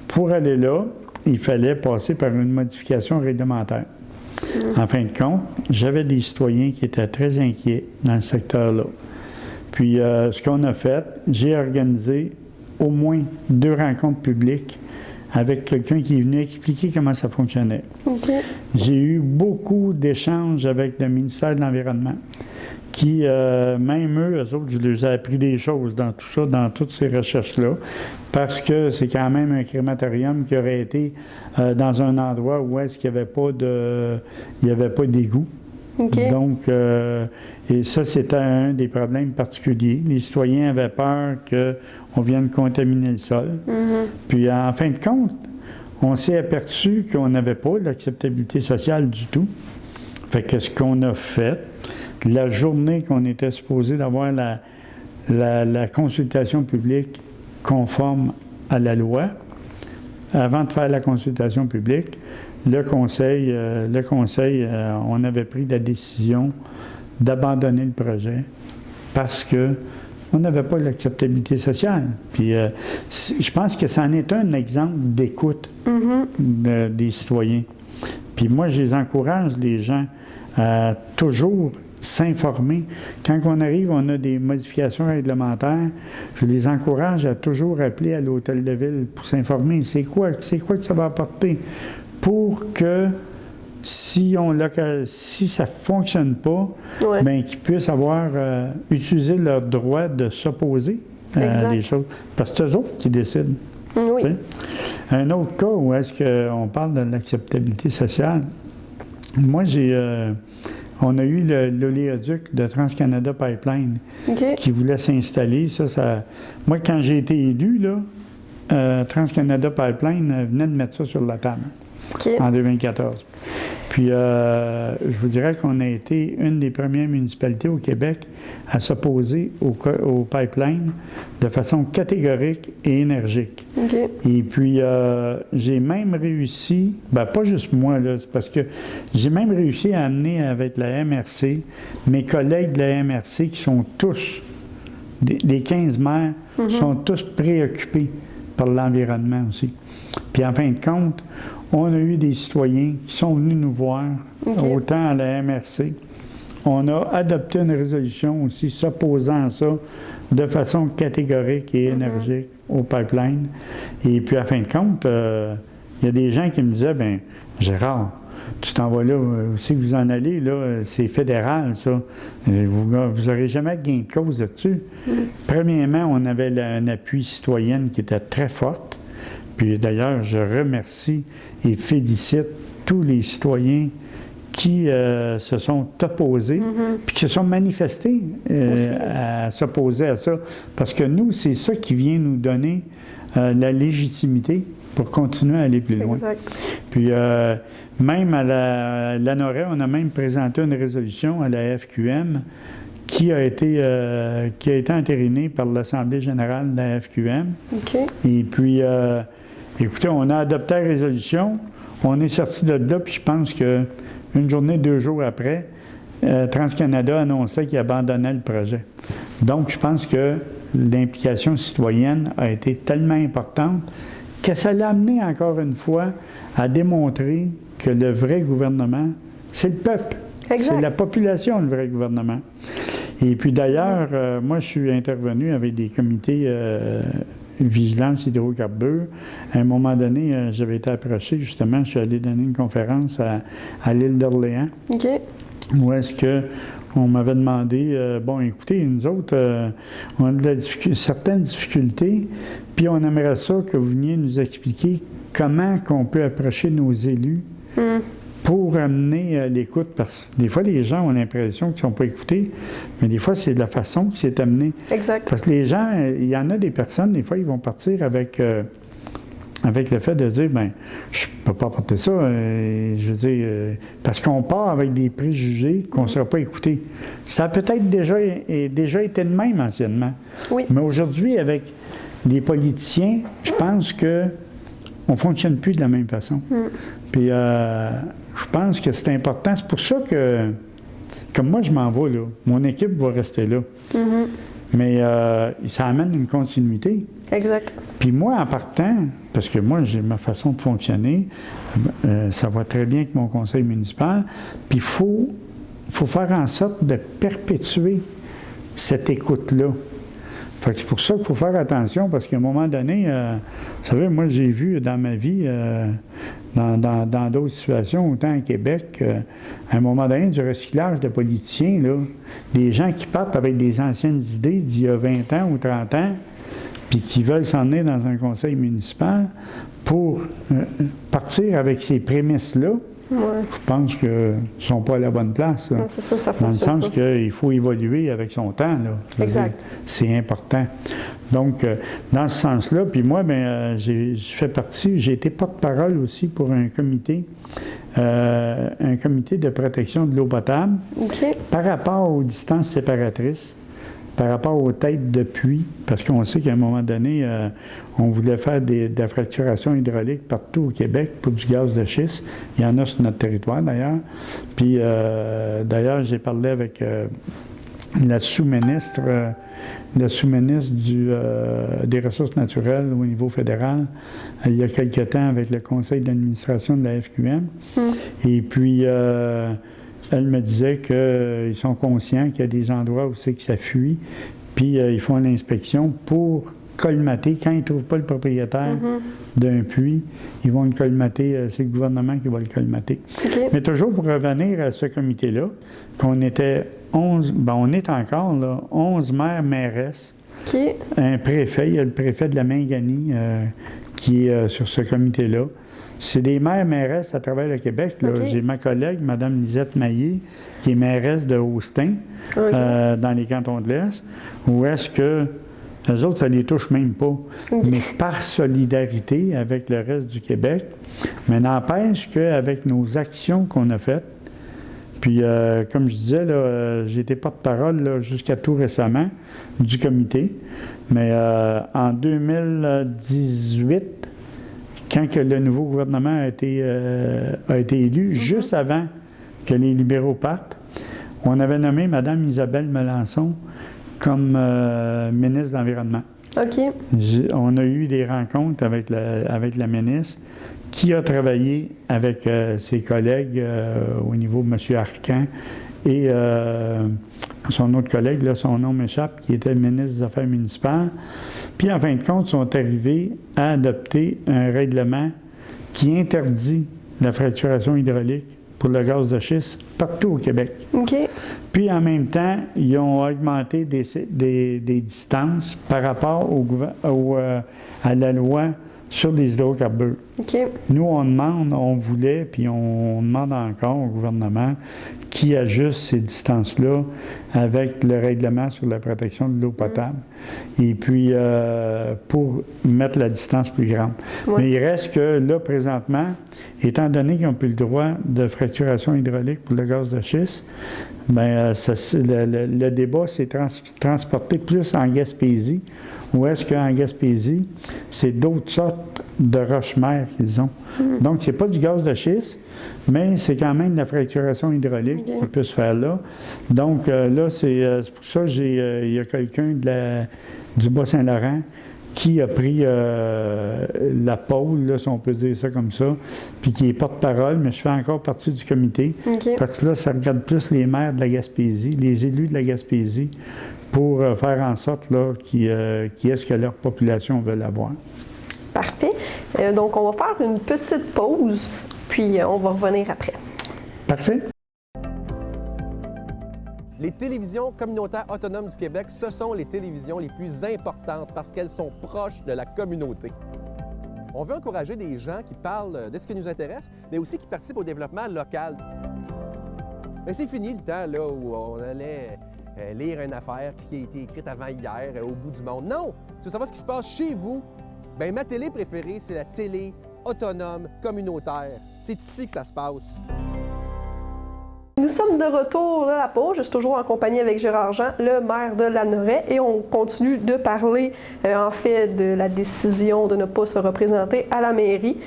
Speaker 2: Pour aller là, il fallait passer par une modification réglementaire. En fin de compte, j'avais des citoyens qui étaient très inquiets dans ce secteur-là. Puis, ce qu'on a fait, j'ai organisé au moins 2 rencontres publiques avec quelqu'un qui est venu expliquer comment ça fonctionnait.
Speaker 1: Okay.
Speaker 2: J'ai eu beaucoup d'échanges avec le ministère de l'Environnement, qui, même eux autres, je leur ai appris des choses dans tout ça, dans toutes ces recherches-là, parce que c'est quand même un crématorium qui aurait été dans un endroit où est-ce qu'il n'y avait pas d'égout.
Speaker 1: Okay.
Speaker 2: Donc, et ça, c'était un des problèmes particuliers. Les citoyens avaient peur qu'on vienne contaminer le sol. Puis, en fin de compte, on s'est aperçu qu'on n'avait pas l'acceptabilité sociale du tout. Fait que ce qu'on a fait, la journée qu'on était supposé d'avoir la consultation publique conforme à la loi, avant de faire la consultation publique, le conseil, on avait pris la décision d'abandonner le projet parce qu'on n'avait pas l'acceptabilité sociale. Puis je pense que ça en est un exemple d'écoute des citoyens. Puis moi, je les encourage, les gens, à toujours s'informer. Quand on arrive, on a des modifications réglementaires, je les encourage à toujours appeler à l'hôtel de ville pour s'informer. C'est quoi que ça va apporter? Pour que si ça ne fonctionne pas, bien, qu'ils puissent utiliser leur droit de s'opposer à des choses. Parce que c'est eux autres qui décident.
Speaker 1: Oui.
Speaker 2: Un autre cas où est-ce qu'on parle de l'acceptabilité sociale, moi, on a eu l'oléoduc de TransCanada Pipeline qui voulait s'installer. Moi, quand j'ai été élu, là, TransCanada Pipeline venait de mettre ça sur la table en 2014. Puis, je vous dirais qu'on a été une des premières municipalités au Québec à s'opposer au pipeline de façon catégorique et énergique. Et puis, j'ai même réussi, pas juste moi, là, c'est parce que j'ai même réussi à amener avec la MRC, mes collègues de la MRC qui sont tous, les 15 maires, sont tous préoccupés par l'environnement aussi. Puis, en fin de compte, on a eu des citoyens qui sont venus nous voir, autant à la MRC. On a adopté une résolution aussi s'opposant à ça de façon catégorique et énergique au pipeline. Et puis, à fin de compte, il y a des gens qui me disaient, bien, Gérard, tu t'en vas là, si vous en allez, là, c'est fédéral, ça. Vous n'aurez jamais gain de cause là-dessus. Premièrement, on avait un appui citoyen qui était très fort. Puis d'ailleurs, je remercie et félicite tous les citoyens qui se sont opposés, puis qui se sont manifestés à s'opposer à ça. Parce que nous, c'est ça qui vient nous donner la légitimité pour continuer à aller plus loin.
Speaker 1: Exact.
Speaker 2: Puis même à l'ANORA, on a même présenté une résolution à la FQM qui a été entérinée par l'Assemblée générale de la FQM. Et puis, écoutez, on a adopté la résolution, on est sorti de là, puis je pense qu'une journée, 2 jours après, TransCanada annonçait qu'il abandonnait le projet. Donc, je pense que l'implication citoyenne a été tellement importante que ça l'a amené encore une fois à démontrer que le vrai gouvernement, c'est le peuple. C'est la population, le vrai gouvernement. Et puis d'ailleurs, moi, je suis intervenu avec des comités vigilance hydrocarbures. À un moment donné, j'avais été approché, justement, je suis allé donner une conférence à l'île d'Orléans. Où est-ce qu'on m'avait demandé, bon, écoutez, nous autres, on a certaines difficultés, puis on aimerait ça que vous veniez nous expliquer comment qu'on peut approcher nos élus pour amener l'écoute. Parce que des fois, les gens ont l'impression qu'ils ne sont pas écoutés, mais des fois, c'est de la façon qui s'est amenée.
Speaker 1: Exact.
Speaker 2: Parce que les gens, il y en a des personnes, des fois, ils vont partir avec le fait de dire, bien, je ne peux pas apporter ça, je veux dire, parce qu'on part avec des préjugés qu'on ne sera pas écouté. Ça a peut-être déjà été de même anciennement.
Speaker 1: Oui.
Speaker 2: Mais aujourd'hui, avec les politiciens, je pense que on ne fonctionne plus de la même façon. Puis je pense que c'est important. C'est pour ça que, comme moi je m'en vais là, mon équipe va rester là. Mais ça amène une continuité.
Speaker 1: Exact.
Speaker 2: Puis moi, en partant, parce que moi, j'ai ma façon de fonctionner, ça va très bien avec mon conseil municipal, puis il faut faire en sorte de perpétuer cette écoute-là. Fait que c'est pour ça qu'il faut faire attention, parce qu'à un moment donné, vous savez, moi, j'ai vu dans ma vie, dans d'autres situations, autant à Québec, à un moment donné, du recyclage de politiciens, là, des gens qui partent avec des anciennes idées d'il y a 20 ans ou 30 ans, puis qui veulent s'en aller dans un conseil municipal pour partir avec ces prémices-là. Je pense qu'ils ne sont pas à la bonne place.
Speaker 1: Non, c'est ça
Speaker 2: dans le sens qu'il faut évoluer avec son temps. Là.
Speaker 1: Exact.
Speaker 2: C'est important. Donc, dans ce sens-là, puis moi, j'ai été porte-parole aussi pour un comité de protection de l'eau potable par rapport aux distances séparatrices, par rapport aux têtes de puits, parce qu'on sait qu'à un moment donné, on voulait faire de la fracturation hydraulique partout au Québec pour du gaz de schiste. Il y en a sur notre territoire, d'ailleurs. Puis, d'ailleurs, j'ai parlé avec la sous-ministre des Ressources naturelles au niveau fédéral il y a quelque temps avec le conseil d'administration de la FQM. Et puis, elle me disait qu'ils sont conscients qu'il y a des endroits où c'est que ça fuit, puis ils font l'inspection pour colmater. Quand ils ne trouvent pas le propriétaire d'un puits, ils vont le colmater, c'est le gouvernement qui va le colmater. Mais toujours pour revenir à ce comité-là, qu'on était 11, on est encore là, 11 maires, mairesses, un préfet, il y a le préfet de la Mingani qui est sur ce comité-là. C'est des maires mairesses à travers le Québec. J'ai ma collègue, Mme Lisette Maillé, qui est mairesse de Austin, dans les cantons de l'Est, où est-ce que les autres, ça ne les touche même pas. Mais par solidarité avec le reste du Québec, mais n'empêche qu'avec nos actions qu'on a faites, puis comme je disais, j'ai été porte-parole jusqu'à tout récemment du comité, mais en 2018, quand que le nouveau gouvernement a été élu, juste avant que les libéraux partent, on avait nommé Mme Isabelle Melançon comme ministre de l'Environnement. On a eu des rencontres avec la ministre qui a travaillé avec ses collègues au niveau de M. Arcan et son autre collègue, là, son nom m'échappe, qui était le ministre des Affaires municipales. Puis, en fin de compte, ils sont arrivés à adopter un règlement qui interdit la fracturation hydraulique pour le gaz de schiste partout au Québec. Puis, en même temps, ils ont augmenté des distances par rapport à la loi sur les hydrocarbures. Nous, on voulait, puis on demande encore au gouvernement qui ajuste ces distances-là avec le règlement sur la protection de l'eau potable. Et puis, pour mettre la distance plus grande. Mais il reste que là, présentement, étant donné qu'ils n'ont plus le droit de fracturation hydraulique pour le gaz de schiste, le débat s'est transporté plus en Gaspésie, où est-ce qu'en Gaspésie, c'est d'autres sortes de roches-mères qu'ils ont. Donc, c'est pas du gaz de schiste, mais c'est quand même de la fracturation hydraulique qui peut se faire là. Donc, là, c'est pour ça qu'il y a quelqu'un du Bas-Saint-Laurent qui a pris la pôle, là, si on peut dire ça comme ça, puis qui est porte-parole, mais je fais encore partie du comité. Parce que là, ça regarde plus les maires de la Gaspésie, les élus de la Gaspésie, pour faire en sorte là, qui est-ce que leur population veut avoir.
Speaker 1: Parfait. Donc, on va faire une petite pause, puis on va revenir après.
Speaker 2: Parfait.
Speaker 3: Les télévisions communautaires autonomes du Québec, ce sont les télévisions les plus importantes parce qu'elles sont proches de la communauté. On veut encourager des gens qui parlent de ce qui nous intéresse, mais aussi qui participent au développement local. Mais c'est fini le temps là, où on allait lire une affaire qui a été écrite avant hier au bout du monde. Non! Tu veux savoir ce qui se passe chez vous? Bien, ma télé préférée, c'est la télé autonome communautaire. C'est ici que ça se passe.
Speaker 1: Nous sommes de retour de la pause. Je suis toujours en compagnie avec Gérard Jean, le maire de Lanoraie, et on continue de parler en fait de la décision de ne pas se représenter à la mairie.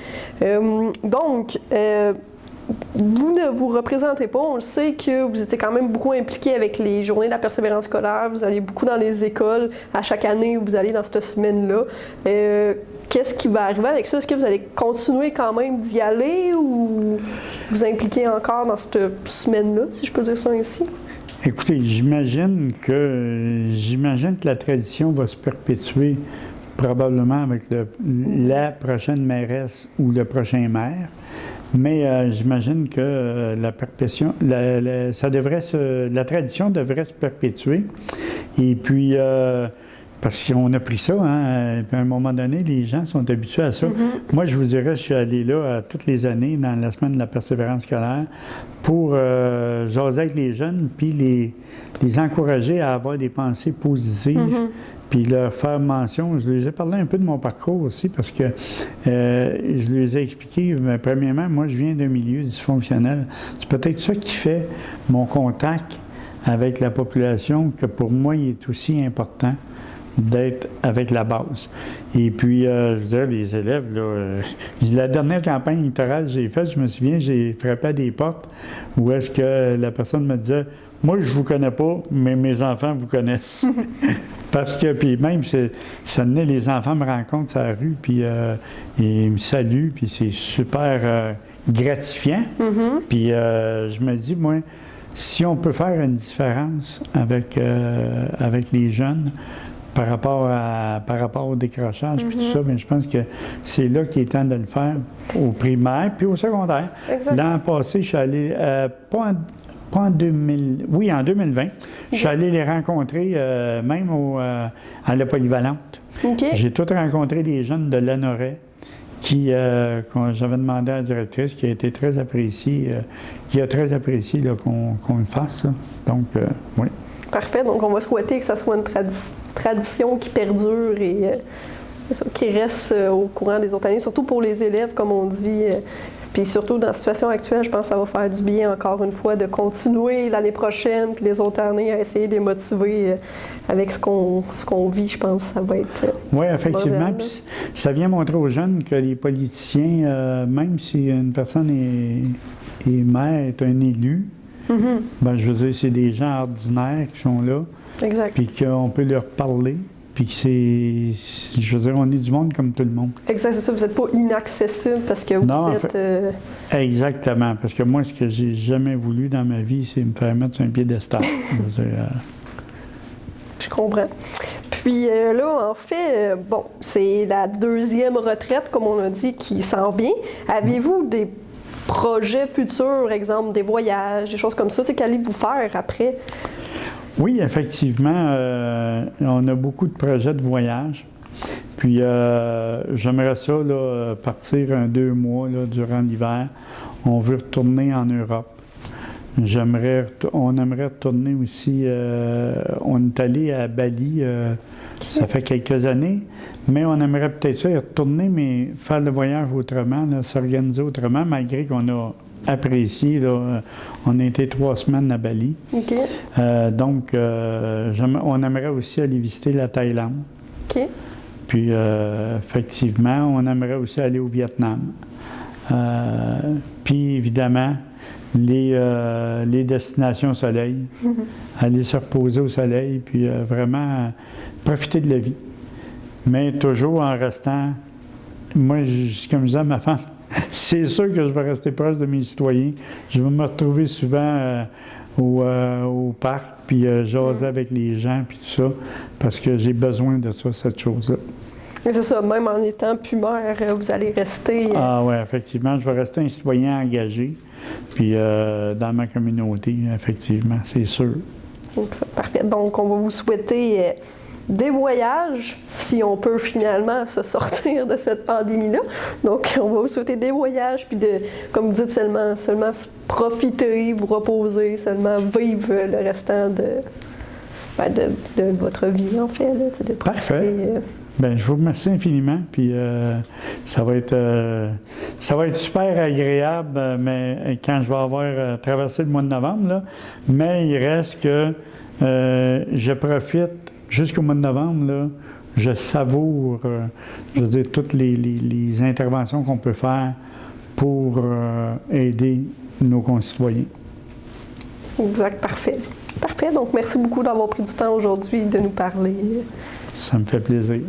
Speaker 1: Vous ne vous représentez pas. On le sait que vous étiez quand même beaucoup impliqué avec les journées de la persévérance scolaire. Vous allez beaucoup dans les écoles à chaque année où vous allez dans cette semaine-là. Qu'est-ce qui va arriver avec ça? Est-ce que vous allez continuer quand même d'y aller ou vous impliquer encore dans cette semaine-là, si je peux dire ça ainsi?
Speaker 2: Écoutez, j'imagine que la tradition va se perpétuer probablement avec la prochaine mairesse ou le prochain maire. Mais j'imagine que la tradition devrait se perpétuer. Et puis, parce qu'on a pris ça, hein, puis à un moment donné, les gens sont habitués à ça. Mm-hmm. Moi, je vous dirais, je suis allé là toutes les années dans la semaine de la persévérance scolaire pour jaser avec les jeunes, puis les encourager à avoir des pensées positives. Mm-hmm. Puis leur faire mention, je leur ai parlé un peu de mon parcours aussi parce que je leur ai expliqué, premièrement, moi je viens d'un milieu dysfonctionnel. C'est peut-être ça qui fait mon contact avec la population que pour moi il est aussi important d'être avec la base. Et puis, je veux dire, les élèves, là, la dernière campagne électorale que j'ai faite, je me souviens, j'ai frappé à des portes où est-ce que la personne me disait « Moi, je vous connais pas, mais mes enfants vous connaissent. » Parce que, puis même, ça venait, les enfants me rencontrent sur la rue, puis ils me saluent, puis c'est super gratifiant. Mm-hmm. Puis je me dis, moi, si on peut faire une différence avec les jeunes, par rapport au décrochage, puis tout ça, bien, je pense que c'est là qu'il est temps de le faire, au primaire, puis au secondaire. L'an passé, je suis allé, en 2020, je suis allé les rencontrer même à la polyvalente. Okay. J'ai tout rencontré des jeunes de Lanoraie qui, j'avais demandé à la directrice, qui a été très appréciée, qui a très apprécié là, qu'on le fasse. Ça. Donc, oui.
Speaker 1: Parfait. Donc, on va souhaiter que ça soit une tradition qui perdure et qui reste au courant des autres années, surtout pour les élèves, comme on dit. Puis surtout dans la situation actuelle, je pense que ça va faire du bien, encore une fois, de continuer l'année prochaine, puis les autres années, à essayer de les motiver avec ce qu'on vit. Je pense que ça va être
Speaker 2: oui, effectivement. Puis ça vient montrer aux jeunes que les politiciens, même si une personne est maire, est un élu, mm-hmm. Ben, je veux dire, c'est des gens ordinaires qui sont là. Exact. Puis qu'on peut leur parler. Puis je veux dire, on est du monde comme tout le monde.
Speaker 1: Exact, c'est ça. Vous n'êtes pas inaccessible parce que vous êtes...
Speaker 2: Exactement. Parce que moi, ce que j'ai jamais voulu dans ma vie, c'est me faire mettre sur un piédestal.
Speaker 1: Je comprends. Puis là, en fait, bon, c'est la deuxième retraite, comme on a dit, qui s'en vient. Avez-vous des projets futurs, exemple des voyages, des choses comme ça, qu'allez-vous faire après?
Speaker 2: Oui, effectivement, on a beaucoup de projets de voyage. Puis, j'aimerais ça, là, partir 2 mois là, durant l'hiver. On veut retourner en Europe. On aimerait retourner aussi, on est allé à Bali, ça fait quelques années, mais on aimerait peut-être ça y retourner, mais faire le voyage autrement, là, s'organiser autrement, malgré qu'on a apprécié. Là, on a été 3 semaines à Bali. Okay. Donc, on aimerait aussi aller visiter la Thaïlande. Okay. Puis, effectivement, on aimerait aussi aller au Vietnam. Puis, évidemment, les destinations soleil, aller se reposer au soleil, puis vraiment profiter de la vie. Mais toujours en restant, moi, comme je disais à ma femme, c'est sûr que je vais rester proche de mes citoyens. Je vais me retrouver souvent au parc, puis jaser avec les gens, puis tout ça, parce que j'ai besoin de ça, cette chose-là.
Speaker 1: Mais c'est ça, même en étant plus maire, vous allez rester...
Speaker 2: Ah oui, effectivement, je vais rester un citoyen engagé, puis dans ma communauté, effectivement, c'est sûr.
Speaker 1: Donc, ça, parfait. Donc, on va vous souhaiter des voyages, si on peut finalement se sortir de cette pandémie-là. Donc, on va vous souhaiter des voyages, puis comme vous dites, seulement profiter, vous reposer, seulement vivre le restant de votre vie, en fait. Là,
Speaker 2: Parfait. Bien, je vous remercie infiniment, puis ça va être super agréable, mais quand je vais avoir traversé le mois de novembre, là, mais il reste que je profite jusqu'au mois de novembre, là, je savoure, je veux dire, toutes les interventions qu'on peut faire pour aider nos concitoyens.
Speaker 1: Exact, parfait. Parfait, donc merci beaucoup d'avoir pris du temps aujourd'hui de nous parler.
Speaker 2: Ça me fait plaisir.